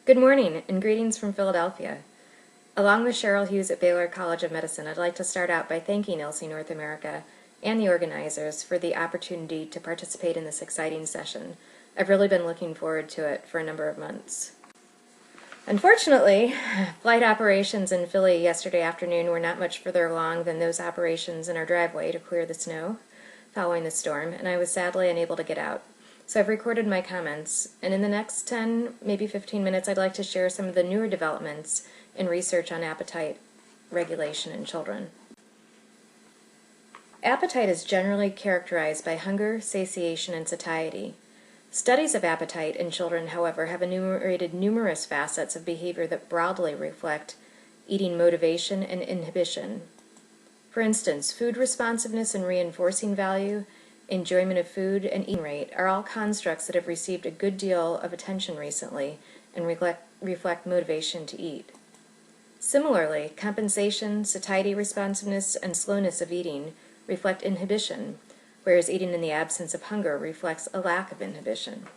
Good morning, and greetings from Philadelphia. Along with Cheryl Hughes at Baylor College of Medicine, I'd like to start out by thanking ILSI North America and the organizers for the opportunity to participate in this exciting session. I've really been looking forward to it for a number of months. Unfortunately, flight operations in Philly yesterday afternoon were not much further along than those operations in our driveway to clear the snow following the storm, and I was sadly unable to get out. So I've recorded my comments, and in the next 10, maybe 15 minutes, I'd like to share some of the newer developments in research on appetite regulation in children. Appetite is generally characterized by hunger, satiation, and satiety. Studies of appetite in children, however, have enumerated numerous facets of behavior that broadly reflect eating motivation and inhibition. For instance, food responsiveness and reinforcing value, enjoyment of food, and eating rate are all constructs that have received a good deal of attention recently and reflect motivation to eat. Similarly, compensation, satiety responsiveness, and slowness of eating reflect inhibition, whereas eating in the absence of hunger reflects a lack of inhibition.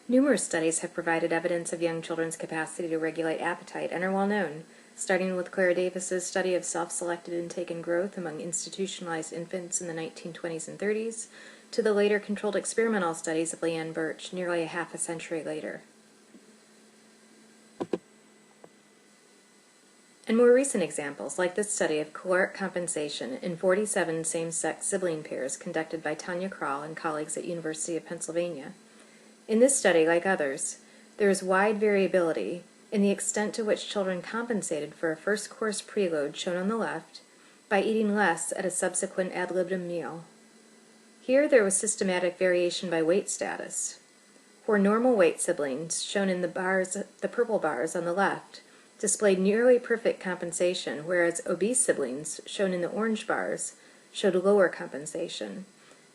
Numerous studies have provided evidence of young children's capacity to regulate appetite and are well known, starting with Clara Davis's study of self-selected intake and growth among institutionalized infants in the 1920s and 30s, to the later controlled experimental studies of Leanne Birch nearly a half a century later. And more recent examples, like this study of caloric compensation in 47 same-sex sibling pairs conducted by Tanya Krall and colleagues at University of Pennsylvania. In this study, like others, there is wide variability in the extent to which children compensated for a first-course preload shown on the left by eating less at a subsequent ad libitum meal. Here there was systematic variation by weight status. For normal weight siblings, shown in the purple bars on the left, displayed nearly perfect compensation, whereas obese siblings, shown in the orange bars, showed lower compensation.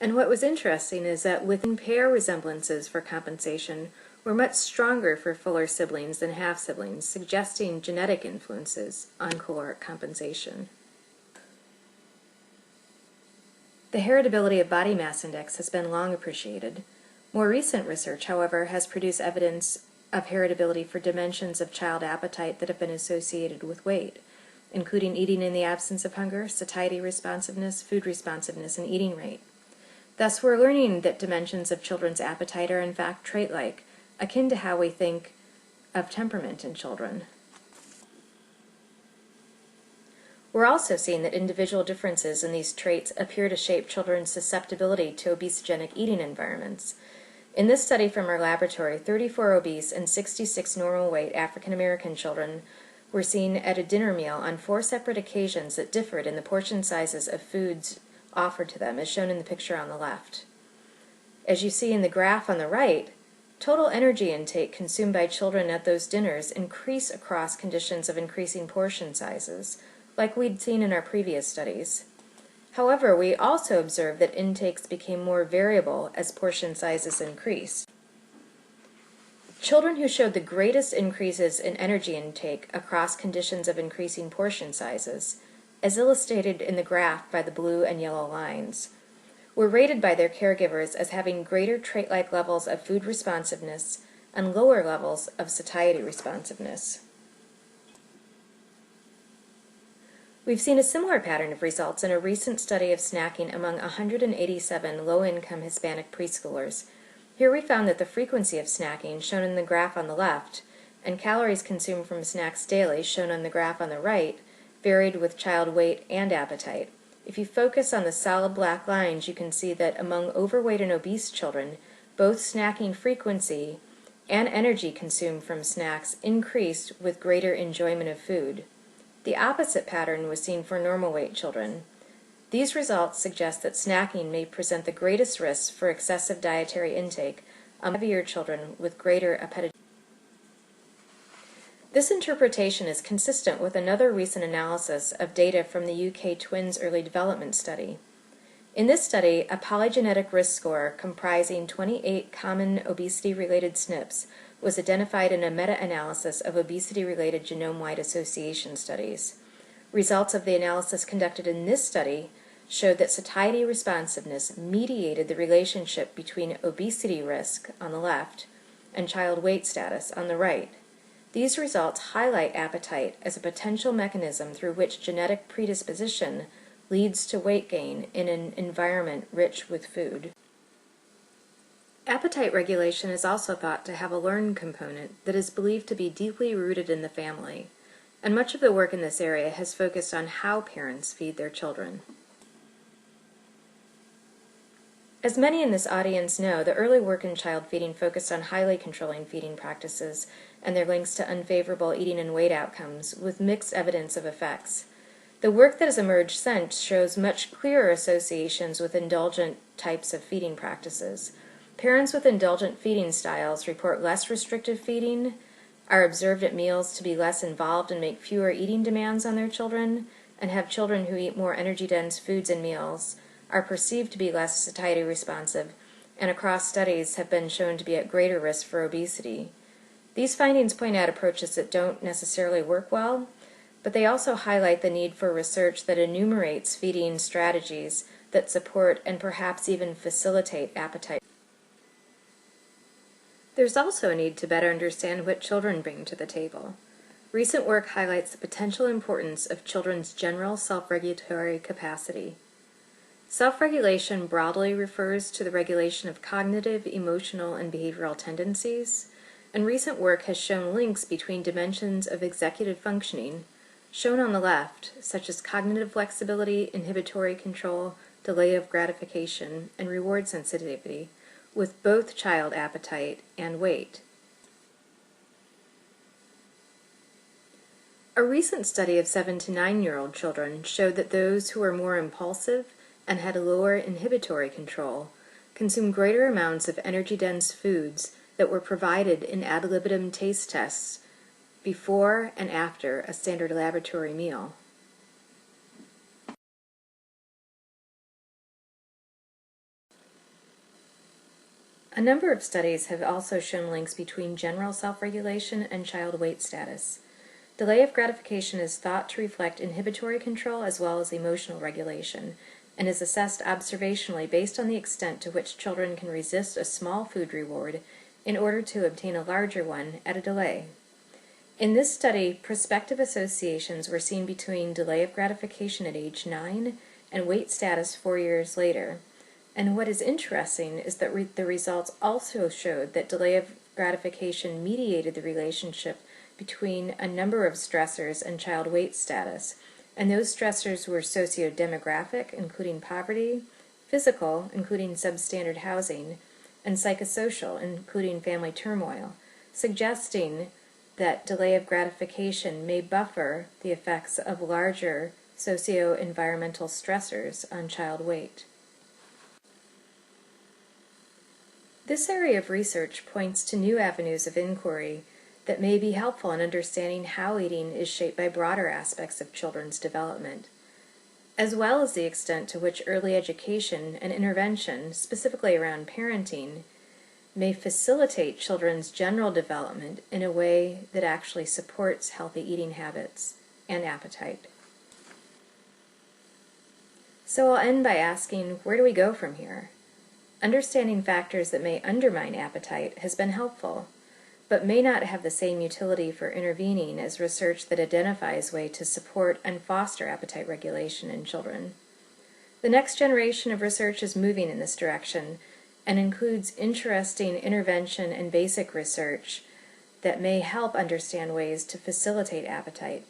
And what was interesting is that within-pair resemblances for compensation were much stronger for fuller siblings than half-siblings, suggesting genetic influences on caloric compensation. The heritability of body mass index has been long appreciated. More recent research, however, has produced evidence of heritability for dimensions of child appetite that have been associated with weight, including eating in the absence of hunger, satiety responsiveness, food responsiveness, and eating rate. Thus, we're learning that dimensions of children's appetite are in fact trait-like, akin to how we think of temperament in children. We're also seeing that individual differences in these traits appear to shape children's susceptibility to obesogenic eating environments. In this study from our laboratory, 34 obese and 66 normal weight African American children were seen at a dinner meal on 4 separate occasions that differed in the portion sizes of foods offered to them, as shown in the picture on the left. As you see in the graph on the right, total energy intake consumed by children at those dinners increased across conditions of increasing portion sizes, like we'd seen in our previous studies. However, we also observed that intakes became more variable as portion sizes increased. Children who showed the greatest increases in energy intake across conditions of increasing portion sizes, as illustrated in the graph by the blue and yellow lines, were rated by their caregivers as having greater trait-like levels of food responsiveness and lower levels of satiety responsiveness. We've seen a similar pattern of results in a recent study of snacking among 187 low-income Hispanic preschoolers. Here we found that the frequency of snacking, shown in the graph on the left, and calories consumed from snacks daily, shown on the graph on the right, varied with child weight and appetite. If you focus on the solid black lines, you can see that among overweight and obese children, both snacking frequency and energy consumed from snacks increased with greater enjoyment of food. The opposite pattern was seen for normal weight children. These results suggest that snacking may present the greatest risks for excessive dietary intake among heavier children with greater appetite. This interpretation is consistent with another recent analysis of data from the UK Twins Early Development Study. In this study, a polygenetic risk score comprising 28 common obesity-related SNPs was identified in a meta-analysis of obesity-related genome-wide association studies. Results of the analysis conducted in this study showed that satiety responsiveness mediated the relationship between obesity risk on the left and child weight status on the right. These results highlight appetite as a potential mechanism through which genetic predisposition leads to weight gain in an environment rich with food. Appetite regulation is also thought to have a learned component that is believed to be deeply rooted in the family, and much of the work in this area has focused on how parents feed their children. As many in this audience know, the early work in child feeding focused on highly controlling feeding practices and their links to unfavorable eating and weight outcomes, with mixed evidence of effects. The work that has emerged since shows much clearer associations with indulgent types of feeding practices. Parents with indulgent feeding styles report less restrictive feeding, are observed at meals to be less involved and make fewer eating demands on their children, and have children who eat more energy-dense foods and meals, are perceived to be less satiety responsive, and across studies have been shown to be at greater risk for obesity. These findings point out approaches that don't necessarily work well, but they also highlight the need for research that enumerates feeding strategies that support and perhaps even facilitate appetite. There's also a need to better understand what children bring to the table. Recent work highlights the potential importance of children's general self-regulatory capacity. Self-regulation broadly refers to the regulation of cognitive, emotional, and behavioral tendencies, and recent work has shown links between dimensions of executive functioning, shown on the left, such as cognitive flexibility, inhibitory control, delay of gratification, and reward sensitivity, with both child appetite and weight. A recent study of 7 to 9-year-old children showed that those who were more impulsive and had lower inhibitory control consumed greater amounts of energy-dense foods that were provided in ad libitum taste tests before and after a standard laboratory meal. A number of studies have also shown links between general self-regulation and child weight status. Delay of gratification is thought to reflect inhibitory control as well as emotional regulation, and is assessed observationally based on the extent to which children can resist a small food reward in order to obtain a larger one at a delay. In this study, prospective associations were seen between delay of gratification at age 9 and weight status 4 years later. And what is interesting is that the results also showed that delay of gratification mediated the relationship between a number of stressors and child weight status, and those stressors were socio-demographic, including poverty, physical, including substandard housing, and psychosocial, including family turmoil, suggesting that delay of gratification may buffer the effects of larger socio-environmental stressors on child weight. This area of research points to new avenues of inquiry that may be helpful in understanding how eating is shaped by broader aspects of children's development, as well as the extent to which early education and intervention, specifically around parenting, may facilitate children's general development in a way that actually supports healthy eating habits and appetite. So I'll end by asking, where do we go from here? Understanding factors that may undermine appetite has been helpful, but may not have the same utility for intervening as research that identifies ways to support and foster appetite regulation in children. The next generation of research is moving in this direction and includes interesting intervention and basic research that may help understand ways to facilitate appetite,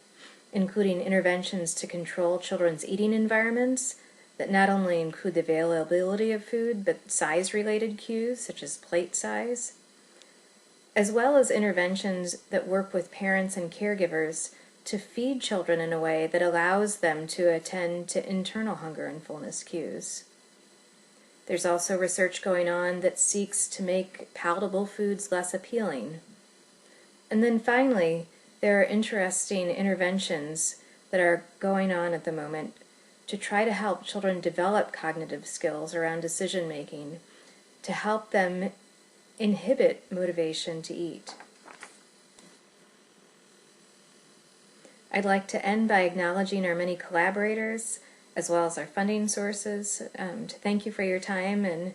including interventions to control children's eating environments that not only include the availability of food, but size-related cues, such as plate size, as well as interventions that work with parents and caregivers to feed children in a way that allows them to attend to internal hunger and fullness cues. There's also research going on that seeks to make palatable foods less appealing. And then finally, there are interesting interventions that are going on at the moment to try to help children develop cognitive skills around decision making, to help them inhibit motivation to eat. I'd like to end by acknowledging our many collaborators, as well as our funding sources, to thank you for your time and